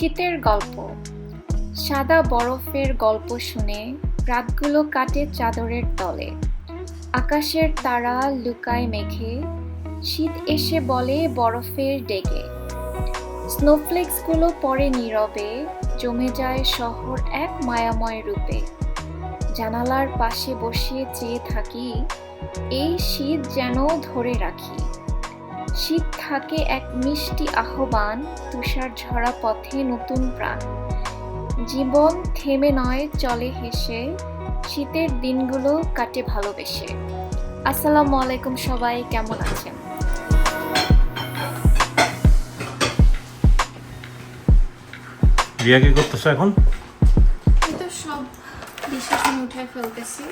শীতের গল্প। সাদা বরফের গল্প শুনে রাতগুলো কাটে চাদরের তলে। আকাশের তারা লুকায় মেঘে, শীত এসে বলে বরফের ডেকে। স্নোফ্লেক্সগুলো পড়ে নীরবে, জমে যায় শহর এক মায়াময় রূপে। জানালার পাশে বসে চেয়ে থাকি, এই শীত যেন ধরে রাখি। শীত থাকে এক মিষ্টি আহ্বান, তুষার ঝরা পথে নতুন প্রাণ। জীবন থেমে নয়, চলে হেসে, শীতের দিনগুলো কাটে ভালোবেসে। আসসালামু আলাইকুম সবাই, কেমন আছেন? রিয়া কি করতেছো এখন? এই তো সব ডিসিশন উঠে ফেলতেছি।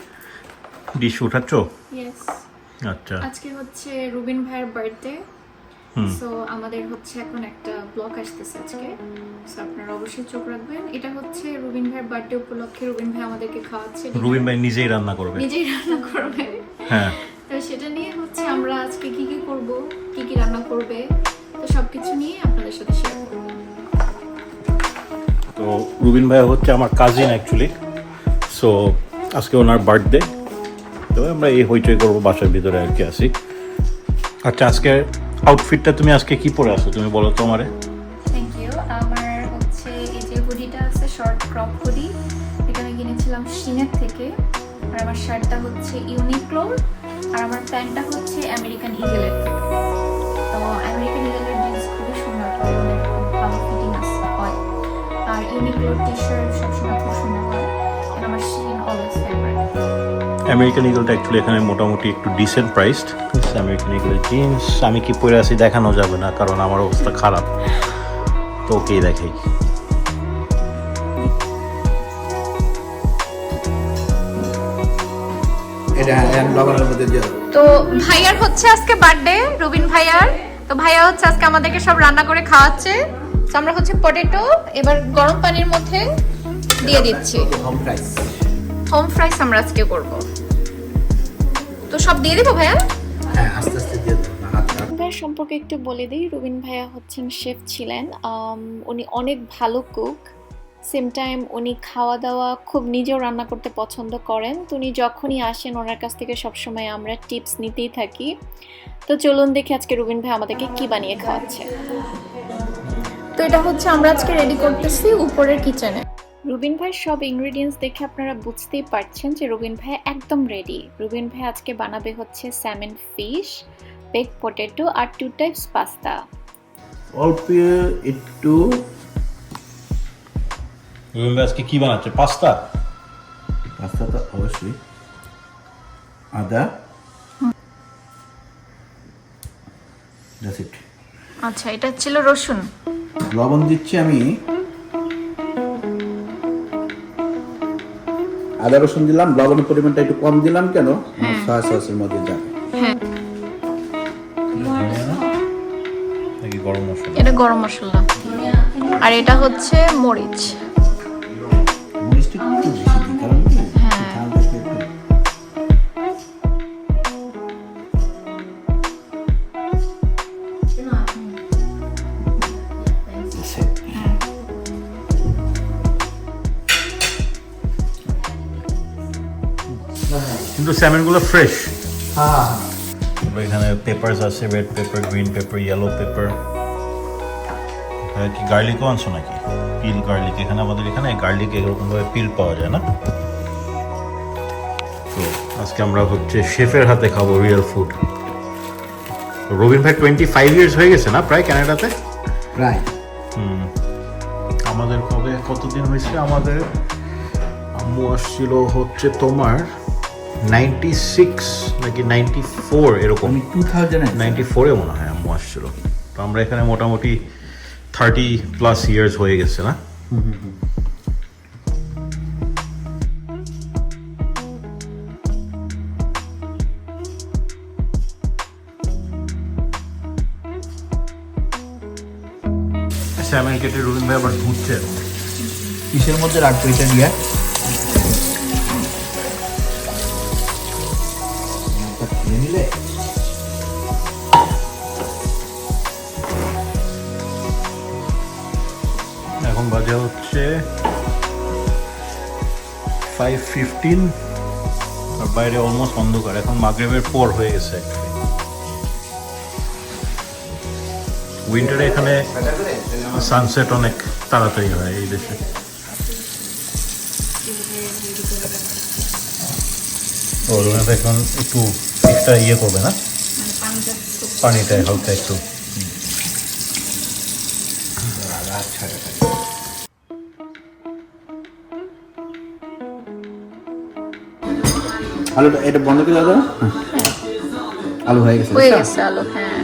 ডিশ উঠাচ্ছ? ইয়েস। আচ্ছা, আজকে হচ্ছে রুবিন ভাইয়ের বার্থডে, সো আমাদের হচ্ছে এখন একটা ব্লগ আসতেছে আজকে, সো আপনারা অবশ্যই চোখ রাখবেন। এটা হচ্ছে রুবিন ভাইয়ের বার্থডে উপলক্ষে রুবিন ভাই আমাদেরকে খাওয়াচ্ছে। রুবিন ভাই নিজেই রান্না করবে? নিজেই রান্না করবে। হ্যাঁ, তো সেটা নিয়ে হচ্ছে আমরা আজকে কি কি করব, কি কি রান্না করবে, তো সবকিছু নিয়ে আপনাদের সাথে শেয়ার করব। তো রুবিন ভাই হচ্ছে আমার কাজিন অ্যাকচুয়ালি, সো আজকে ওনার বার্থডে, তো আমরা এই হইচই করবো বাসার ভিতরে আর কি আছি। আচ্ছা, আজকে আউটফিটটা তুমি আজকে কি পরে আসো তুমি বলো তো আমারে? Thank you. আমার হচ্ছে এই যে হুডিটা আছে, শর্ট ক্রপ হুডি, এটা আমি কিনেছিলাম শিনের থেকে। আর আমার শার্টটা হচ্ছে ইউনিক্লোর, আর আমার প্যান্টটা হচ্ছে আমেরিকান ইগলের থেকে। তো আমেরিকান ইগলের জিন্স খুবই সুন্দর হয়, অনেক খুব ভালো ফিটিং হয়। আর ইউনিক্লোর টি শার্ট সবসময় খুব সুন্দর হয়, আর আমার শিন অলওয়েজ ফেভারিট। আমেরিকান ইগলটা অ্যাকচুয়ালি এখানে মোটামুটি একটু ডিসেন্ট প্রাইসড। আমেরিকান ইগলের জিন্স আমি কি পরে আছি দেখানো যাবে না, কারণ আমার অবস্থা খারাপ, তো ওকেই দেখাই। তো ভাইয়ার হচ্ছে আজকে বার্থডে, রুবিন ভাইয়ার। তো ভাইয়া হচ্ছে আজকে আমাদেরকে সব রান্না করে খাওয়াচ্ছে। তো আমরা হচ্ছে পটেটো এবার গরম পানির মধ্যে দিয়ে দিচ্ছি। হোম ফ্রাইস আমরা আজকে করব। তো সব দিয়ে দিব ভাইয়া? হ্যাঁ, আস্তে আস্তে দিয়ে দাও। রুবিন ভাইয়ের সম্পর্কে একটু বলে দিই। রুবিন ভাইয়া হচ্ছেন শেফ ছিলেন। উনি অনেক ভালো কুক, সেম টাইম উনি খাওয়া দাওয়া খুব নিজেও রান্না করতে পছন্দ করেন। তো উনি যখনই আসেন ওনার কাছ থেকে সবসময় আমরা টিপস নিতেই থাকি। তো চলুন দেখি আজকে রুবিন ভাই আমাদেরকে কি বানিয়ে খাওয়াচ্ছে। তো এটা হচ্ছে আমরা আজকে রেডি করতেছি উপরের কিচেনে। রুবিন ভাই সব ইনগ্রেডিয়েন্টস দেখে আপনারা বুঝতেই পারছেন যে রুবিন ভাই একদম রেডি। রুবিন ভাই আজকে বানাবে হচ্ছে স্যামন ফিশ, বেক পটেটো আর 2 টাইপস পাস্তা। অল্প একটু রুবিন ভাই আজকে কি বানাচ্ছে? পাস্তা? পাস্তা তো অবশ্যই। আদা, that's it. আচ্ছা, এটা ছিল রসুন। লবণ দিচ্ছি আমি। আদা রসুন দিলাম, লবণের পরিমাণটা একটু কম দিলাম কেন, সয়া সসের মধ্যে যাবে। নাকি গরম মশলা? এটা গরম মশলা, আর এটা হচ্ছে মরিচ। মরিচটা একটু বেশি দিই, কারণ কি, হ্যাঁ। ঝাল থাকলে একটু। কিন্তু স্যামনগুলো ফ্রেশ। হ্যাঁ, এখানে পেপারস আছে, red paper, green paper, yellow paper. কি গার্লিকও আনছো নাকি? পিল গার্লিক, এখানে আমাদের এখানে গার্লিক এরকমভাবে পিল পাওয়া যায় না। তো আজকে আমরা হচ্ছে শেফের হাতে খাবো রিয়েল ফুড। রবিন ভাই 25 ইয়ার্স হয়ে গেছে না প্রায় কানাডাতে? প্রায়। আমাদের কবে কতদিন হয়েছে? আমাদের আম্মু আসছিল হচ্ছে তোমার 96 নাকি 94 এরকম। আমি 2000 94-এ মনে হয় আম্মু আসছিল। তো আমরা এখানে মোটামুটি 30+ ইয়ার্স হয়ে গেছে না? স্যামন কেটে রুবিন ভাই আবার ধুচ্ছে। কিসের মধ্যে রাখবো এটা দিয়ে? নিলে এখন বাজে হচ্ছে 5:15 আর বাইরে অলমোস্ট অন্ধকার, এখন মাগরিবের পর হয়ে গেছে। উইন্টারে এখানে সানসেট অনেক তাড়াতাড়ি হয় এই দেশে। ও রুমেতে এখন একটু এক্সট্রা ইয়ে করবে না, পানিটা হালকা একটু। আলুটা এটা বন্ধ করে দাও। আলু হয়ে গেছে। আলু, হ্যাঁ।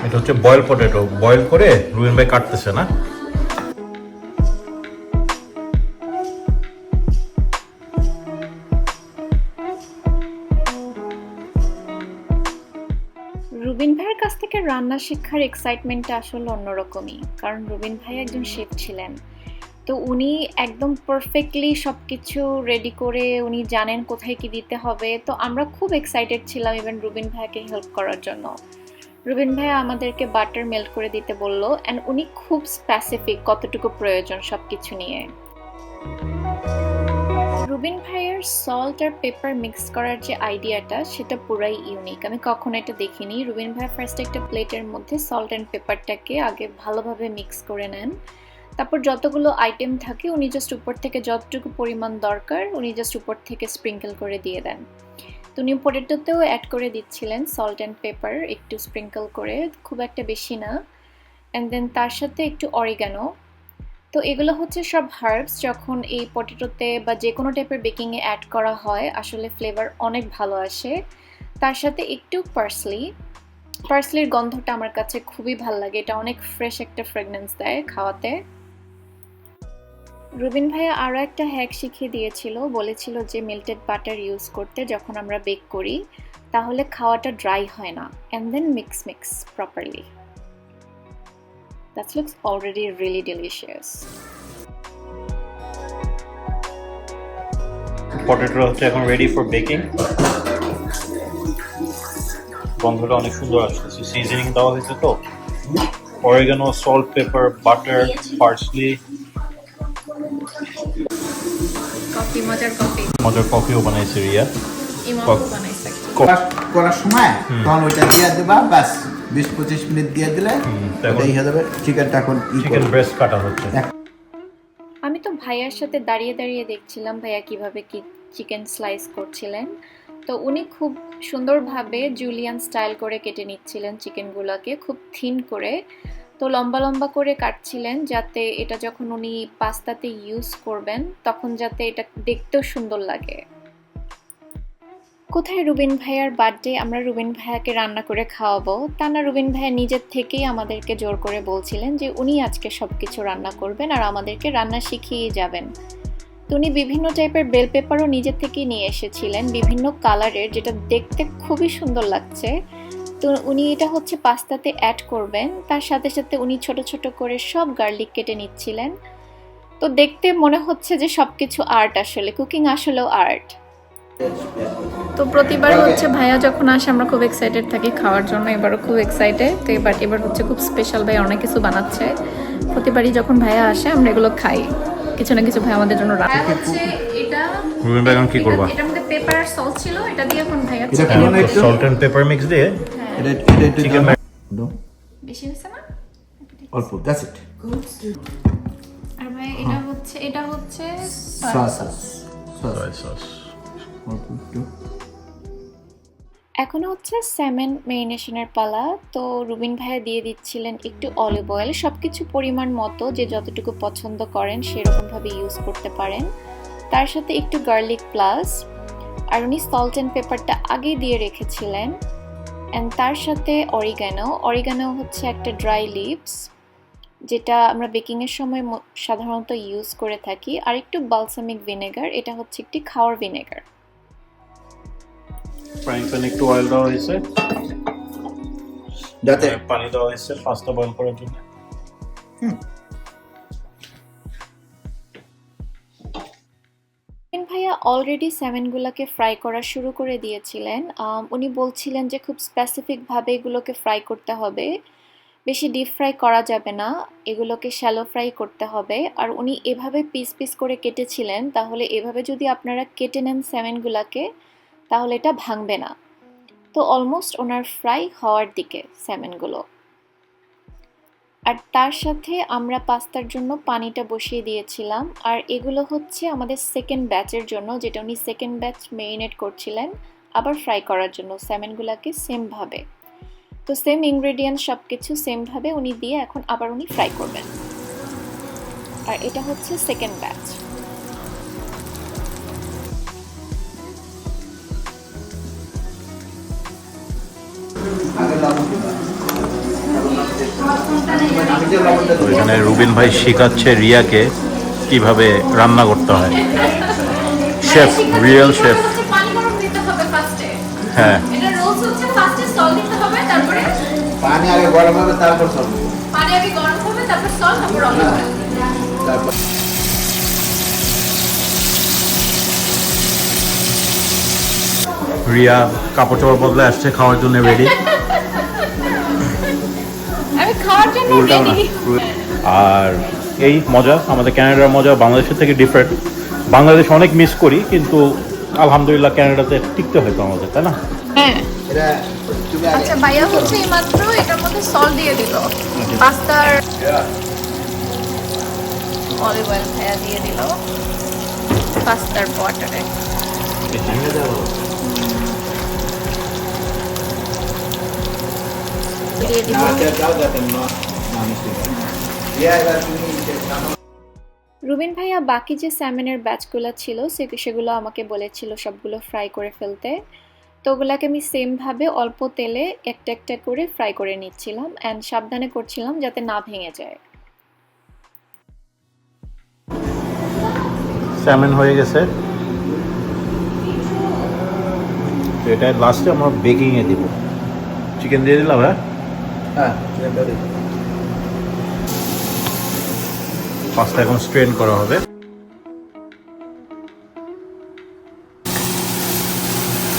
এটা হচ্ছে বয়েল পটেটো, বয়েল করে রুবিন ভাই কাটতেছে না। রুবিন ভাইয়ের কাছ থেকে রান্না শেখার এক্সাইটমেন্টটা আসলে অন্যরকমই, কারণ রুবিন ভাই একজন শেফ ছিলেন। তো উনি একদম পারফেক্টলি সব কিছু রেডি করে উনি জানেন কোথায় কি দিতে হবে। তো আমরা খুব এক্সাইটেড ছিলাম ইভেন রুবিন ভাইকে হেল্প করার জন্য। রুবিন ভাই আমাদেরকে বাটার মেল্ট করে দিতে বলল, অ্যান্ড উনি খুব স্পেসিফিক কতটুকু প্রয়োজন সব কিছু নিয়ে। রুবিন ভাইয়ের সল্ট আর পেপার মিক্স করার যে আইডিয়াটা, সেটা পুরাই ইউনিক। আমি কখনো এটা দেখিনি। রুবিন ভাই ফার্স্ট একটা প্লেটের মধ্যে সল্ট অ্যান্ড পেপারটাকে আগে ভালোভাবে মিক্স করে নেন, তারপর যতগুলো আইটেম থাকে উনি জাস্ট উপর থেকে যতটুকু পরিমাণ দরকার উনি জাস্ট উপর থেকে স্প্রিঙ্কেল করে দিয়ে দেন। তো উনি পটেটোতেও অ্যাড করে দিচ্ছিলেন সল্ট অ্যান্ড পেপার একটু স্প্রিঙ্কেল করে, খুব একটা বেশি না, অ্যান্ড দেন তার সাথে একটু অরিগানো। তো এগুলো হচ্ছে সব হার্বস, যখন এই পটেটোতে বা যে কোনো টাইপের বেকিংয়ে অ্যাড করা হয় আসলে ফ্লেভার অনেক ভালো আসে। তার সাথে একটু পার্সলির গন্ধটা আমার কাছে খুবই ভালো লাগে, এটা অনেক ফ্রেশ একটা ফ্রেগনেন্স দেয় খাওয়াতে। রুবিন ভাইয়া আরও একটা হ্যাক শিখিয়ে দিয়েছিল, বলেছিল যে মেল্টেড বাটার ইউজ করতে যখন আমরা বেক করি, তাহলে খাওয়াটা ড্রাই হয় না। And then mix properly. That looks already really delicious. Potato হচ্ছে এখন রেডি ফর বেকিং। গন্ধটা অনেক সুন্দর আসছে, সিজনিং দেওয়া হয়েছে তো, oregano, salt, paper, butter, parsley. Coffee, মজার কফিও বানাইছে রিয়া। বানাইছে। করার সময় তখন ওইটা দিয়ে দেবা, বাস 20-25 মিনিট দিয়ে দিলে এটাই হয়ে যাবে। চিকেনটা এখন চিকেন ব্রেস্ট কাটা হচ্ছে। আমি তো ভাইয়ার সাথে দাঁড়িয়ে দাঁড়িয়ে দেখছিলাম ভাইয়া কিভাবে কি চিকেন স্লাইস করছিলেন। তো উনি খুব সুন্দরভাবে জুলিয়ান স্টাইল করে কেটে নিচ্ছিলেন চিকেনগুলোকে, খুব থিন করে। তো লম্বা লম্বা করে কাটছিলেন যাতে এটা যখন উনি পাস্তাতে ইউজ করবেন তখন যাতে এটা দেখতেও সুন্দর লাগে। কোথায় রুবিন ভাইয়ার বার্থডে আমরা রুবিন ভাইয়াকে রান্না করে খাওয়াবো তা না, রুবিন ভাইয়া নিজের থেকেই আমাদেরকে জোর করে বলছিলেন যে উনি আজকে সব কিছু রান্না করবেন আর আমাদেরকে রান্না শিখিয়ে যাবেন। তো উনি বিভিন্ন টাইপের বেল পেপারও নিজের থেকেই নিয়ে এসেছিলেন, বিভিন্ন কালারের, যেটা দেখতে খুবই সুন্দর লাগছে। তো উনি এটা হচ্ছে পাস্তাতে অ্যাড করবেন, তার সাথে সাথে উনি ছোট ছোট করে সব গার্লিক কেটে নিচ্ছিলেন। তো দেখতে মনে হচ্ছে যে সবকিছু আর্ট, আসলে কুকিং আসলেও আর্ট। তো প্রতিবার হচ্ছে ভাইয়া যখন আসে আমরা খুব এক্সাইটেড থাকি খাওয়ার জন্য, এবারও খুব এক্সাইটেড। তো এবার হচ্ছে খুব স্পেশাল, ভাই অনেক কিছু বানাচ্ছে। প্রতিবারই যখন ভাইয়া আসে আমরা এগুলো খাই, কিছু না কিছু ভাই আমাদের জন্য রান্না হচ্ছে। এটা রুবিন ভাই এখন কি করবা? এটার মধ্যে পেপার আর সল্ট ছিল, এটা দিয়ে এখন ভাইয়া সল্ট এন্ড পেপার মিক্স দিয়ে এটা চিকেন বেশি হয়েছে না, অল্প, দ্যাটস ইট। আর ভাই এটা হচ্ছে সস। এখন হচ্ছে স্যামন ম্যারিনেশনের পালা। তো রুবিন ভাইয়া দিয়ে দিচ্ছিলেন একটু অলিভ অয়েল, সবকিছু পরিমাণ মতো, যে যতটুকু পছন্দ করেন সেরকমভাবে ইউজ করতে পারেন। তার সাথে একটু গার্লিক প্লাস, আর উনি সল্ট অ্যান্ড পেপারটা আগেই দিয়ে রেখেছিলেন। অ্যান্ড তার সাথে অরিগানো হচ্ছে একটা ড্রাই লিভস, যেটা আমরা বেকিংয়ের সময় সাধারণত ইউজ করে থাকি। আর একটু বালসামিক ভিনেগার, এটা হচ্ছে একটি খাওয়ার ভিনেগার। ফ্রাইং প্যানে একটু অয়েল দেওয়া হয়েছে, যাতে পানি দেওয়া হয়েছে পাস্তা বয়েল করার জন্য। ভাইয়া অলরেডি স্যামনগুলোকে ফ্রাই করা শুরু করে দিয়েছিলেন। উনি বলছিলেন যে খুব স্পেসিফিকভাবে এগুলোকে ফ্রাই করতে হবে, বেশি ডিপ ফ্রাই করা যাবে না, এগুলোকে শ্যালো ফ্রাই করতে হবে। আর উনি এভাবে পিস পিস করে কেটেছিলেন, তাহলে এভাবে যদি আপনারা কেটে নেন স্যালমনগুলোকে তাহলে এটা ভাঙবে না। তো অলমোস্ট ওনার ফ্রাই হওয়ার দিকে স্যালমনগুলো। আর তার সাথে আমরা পাস্তার জন্য পানিটা বসিয়ে দিয়েছিলাম। আর এগুলো হচ্ছে আমাদের সেকেন্ড ব্যাচের জন্য, যেটা উনি সেকেন্ড ব্যাচ মেরিনেট করছিলেন আবার ফ্রাই করার জন্য স্যালমনগুলোকে সেমভাবে। তো সেম ইনগ্রেডিয়েন্টস সব কিছু সেমভাবে উনি দিয়ে এখন আবার উনি ফ্রাই করবেন। আর এটা হচ্ছে সেকেন্ড ব্যাচ। এখানে রুবিন ভাই শেখাচ্ছে রিয়াকে কিভাবে রান্না করতে হয়। Chef, real chef. পানি গরম দিতে হবে ফার্স্টে। হ্যাঁ, এটা রোলস হচ্ছে ফার্স্টে সল্ট দিতে হবে, তারপরে পানি আগে গরম হবে তারপর সব পানি আগে গরম হবে, তারপর সল্ট, তারপর অলিভ অয়েল। তারপর রিয়া কাপড় চোপড় বদলে আসছে খাওয়ার জন্য রেডি। আমি খাওয়ার জন্য উল্টাও না। রেডি। আর এই মজা, আমাদের ক্যানাডার মজা বাংলাদেশের থেকে ডিফারেন্ট। বাংলাদেশ অনেক মিস করি, কিন্তু আলহামদুলিল্লাহ ক্যানাডাতে টিকতে হয়তো আমাদের, তাই না? হ্যাঁ। এটা তুমি আগে আচ্ছা, ভাইয়া হচ্ছে এইমাত্র এটার মধ্যে সল্ট দিয়ে দিল, পাস্তার অলিভ অয়েল ভাইয়া দিয়ে দিল পাস্তার ওয়াটারে। ভেঙে দাও। দিয়ে দিব। না দাও যাতে না মিষ্টি হয়। রিয়া এবার তুমি নামো। রুবিন ভাইয়া বাকি যে স্যালমনের ব্যাচগুলো ছিল সেগুলো আমাকে বলেছিল সবগুলো ফ্রাই করে ফেলতে। তো ওগুলাকে আমি সেমভাবে অল্প তেলে একটা একটা করে ফ্রাই করে নিচ্ছিলাম অ্যান্ড সাবধানে করছিলাম যাতে না ভেঙে যায়। স্যালমন হয়ে গেছে, তো এটা লাস্টে আমরা বেকিংয়ে দিব। চিকেন দিয়ে দিলাম। হ্যাঁ, হ্যাঁ এটা দিই। পাস্তা এখন স্ট্রেন করা হবে।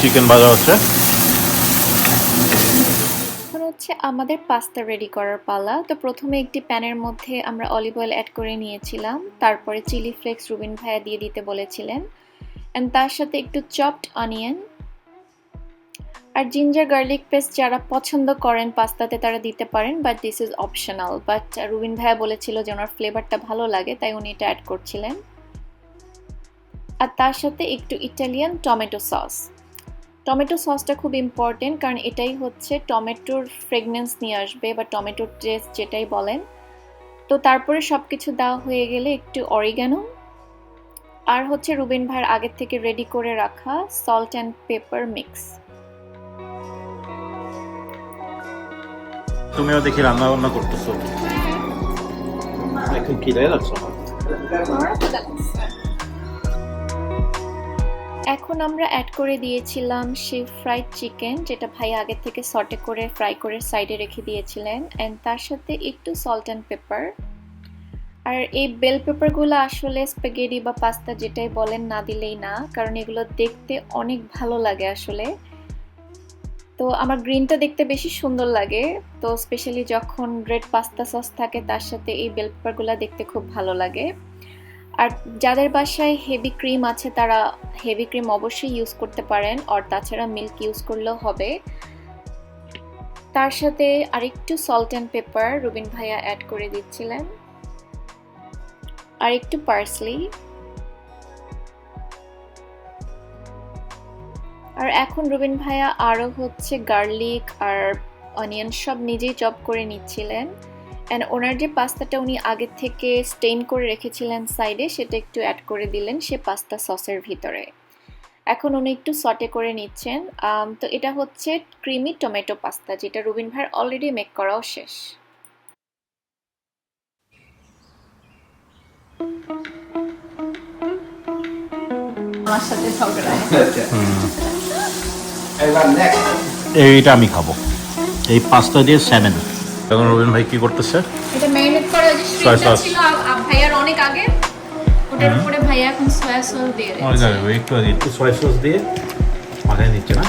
চিকেন ভাজা হচ্ছে। এখন হচ্ছে আমাদের পাস্তা রেডি করার পালা। তো প্রথমে একটি প্যানের মধ্যে আমরা অলিভ অয়েল অ্যাড করে নিয়েছিলাম, তারপরে চিলি ফ্লেক্স রুবিন ভাইয়া দিয়ে দিতে বলেছিলেন, অ্যান্ড তার সাথে একটু চপড অনিয়ন আর জিঞ্জার গার্লিক পেস্ট যারা পছন্দ করেন পাস্তাতে তারা দিতে পারেন, but this is optional. But Rubin ভাইয়া বলেছিল যে ওনার ফ্লেভারটা ভালো লাগে তাই উনি এটা অ্যাড করছিলেন। আর তার সাথে একটু ইটালিয়ান টমেটো সস। টমেটো সসটা খুব ইম্পর্টেন্ট, কারণ এটাই হচ্ছে টমেটোর ফ্রেগনেন্স নিয়ে আসবে বা টমেটোর টেস্ট যেটাই বলেন। তো তারপরে সব কিছু দেওয়া হয়ে গেলে একটু অরিগানো আর হচ্ছে রুবিন ভাইয়ের আগের থেকে রেডি করে রাখা সল্ট অ্যান্ড পেপার মিক্স। তুমিও দেখি রান্না বান্না করতেছো, এখন কি লাগছে? এখন আমরা অ্যাড করে দিয়েছিলাম সেই ফ্রাইড চিকেন, যেটা ভাই আগে থেকে সটে করে ফ্রাই করে সাইডে রেখে দিয়েছিলেন, অ্যান্ড তার সাথে একটু সল্ট অ্যান্ড পেপার। আর এই বেল পেপারগুলো আসলে স্প্যাগেটি বা পাস্তা যেটাই বলেন না দিলেই না, কারণ এগুলো দেখতে অনেক ভালো লাগে আসলে। তো আমার গ্রিনটা দেখতে বেশি সুন্দর লাগে, তো স্পেশালি যখন রেড পাস্তা সস থাকে তার সাথে এই বেল পেপারগুলো দেখতে খুব ভালো লাগে। আর যাদের বাসায় হেভি ক্রিম আছে তারা হেভি ক্রিম অবশ্যই ইউজ করতে পারেন, আর তাছাড়া মিল্ক ইউজ করলেও হবে। তার সাথে আরেকটু সল্ট অ্যান্ড পেপার রুবিন ভাইয়া অ্যাড করে দিচ্ছিলেন, আর একটু পার্সলি। আর এখন রুবিন ভাইয়া আরও হচ্ছে গার্লিক আর অনিয়ন সব নিজেই চপ করে নিচ্ছিলেন, অ্যান্ড ওনার যে পাস্তাটা উনি আগে থেকে স্টেইন করে রেখেছিলেন সাইডে সেটা একটু অ্যাড করে দিলেন সে পাস্তা সসের ভিতরে। এখন উনি একটু সটে করে নিচ্ছেন। তো এটা হচ্ছে ক্রিমি টমেটো পাস্তা, যেটা রুবিন ভাইয়ের অলরেডি মেক করাও শেষ। আমার সাথে ঝগড়ায়। এবার নেক্সট এইটা আমি খাবো, এই পাস্তা দিয়ে স্যালমন। এখন রবিন ভাই কি করতেছে? এটা ম্যারিনেট করা যে শ্রিমটা ছিল ভাইয়ার অনেক আগে, ওটার উপরে ভাইয়া এখন সয়া সস দিয়ে দিচ্ছে। একটু সয়া সস দিয়ে মাখায় নিচ্ছে না।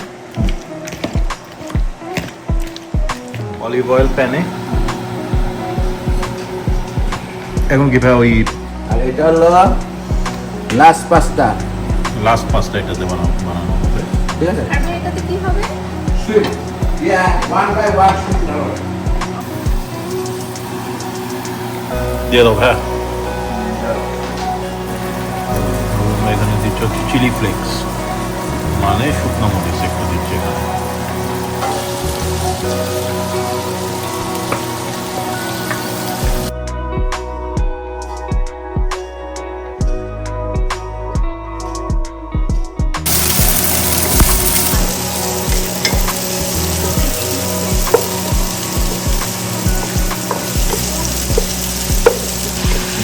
অলিভ অয়েল প্যানে এখন কি ভাই ওই আর এটা হলো লাস্ট পাস্তা, লাস্ট পাঁচটা এটাতে বানানো হবে। ঠিক আছে? আর ভাই এটাতে কি হবে? Sweet. Yeah, one by one sweet হবে। দিয়ে দাও ভাই। এখানে দিচ্ছ হচ্ছে চিলি ফ্লেক্স, মানে শুকনো মরিচ একটু দিচ্ছে এখানে।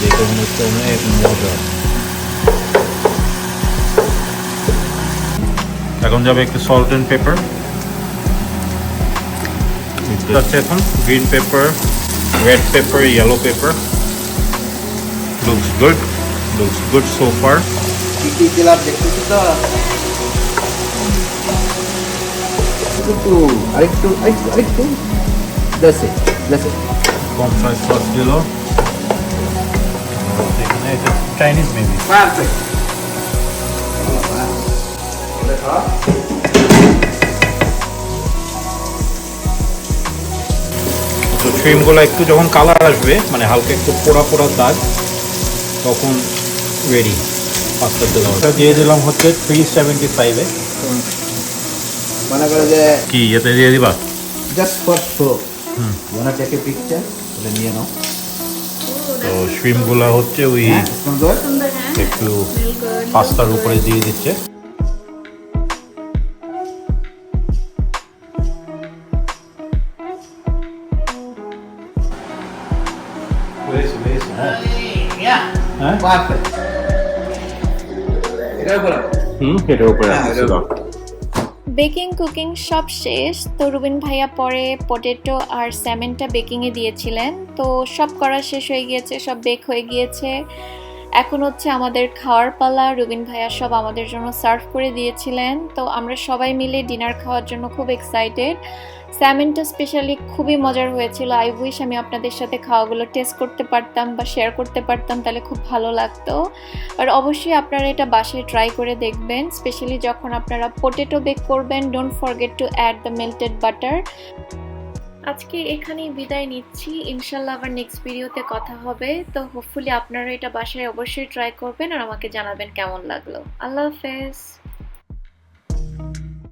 দেখে মনে হচ্ছে অনেক মজা। এখন যাবে একটু সল্ট অ্যান্ড পেপার। যাচ্ছে এখন green paper, red paper, yellow paper. Looks good so far. কি কি দিলাম দেখতেছি তো। আরেকটু দেশে কমফ্রাই সস দিল এখানে, এটা চাইনিজ মেবি। পারফেক্ট। তো শ্রিমগুলো একটু যখন কালার আসবে, মানে হালকা একটু পোড়া পোড়া দাগ, তখন রেডি পাস্তা দেওয়া। এটা দিয়ে দিলাম হচ্ছে 375-এ। মনে করে যে কি এতে দিয়ে দিবা? জাস্ট ফর শো, ওনা টেক এ পিকচার, ওটা নিয়ে নাও। তো শ্রিমগুলো হচ্ছে ওই হ্যাঁ, সুন্দর। সুন্দর, হ্যাঁ। একটু পাস্তার উপরে দিয়ে দিচ্ছে। হ্যাঁ পারফেক্ট। এটার উপরে এটার উপরে হ্যাঁ, আছে এটার দাও। বেকিং কুকিং সব শেষ, তো রুবিন ভাইয়া পরে পটেটো আর স্যামনটা বেকিংয়ে দিয়েছিলেন। তো সব করা শেষ হয়ে গিয়েছে, সব বেক হয়ে গিয়েছে। এখন হচ্ছে আমাদের খাওয়ার পালা। রুবিন ভাইয়া সব আমাদের জন্য সার্ভ করে দিয়েছিলেন। তো আমরা সবাই মিলে ডিনার খাওয়ার জন্য খুব এক্সাইটেড। স্যামনটা স্পেশালি খুবই মজার হয়েছিল। আই উইশ আমি আপনাদের সাথে খাওয়াগুলো টেস্ট করতে পারতাম বা শেয়ার করতে পারতাম, তাহলে খুব ভালো লাগতো। আর অবশ্যই আপনারা এটা বাসায় ট্রাই করে দেখবেন, স্পেশালি যখন আপনারা পটেটো বেক করবেন। Don't forget to add the melted butter. আজকে এখানেই বিদায় নিচ্ছি, ইনশাল্লাহ আবার নেক্সট ভিডিওতে কথা হবে। তো হোপফুলি আপনারা এটা বাসায় অবশ্যই ট্রাই করবেন আর আমাকে জানাবেন কেমন লাগলো। আল্লাহ হাফেজ।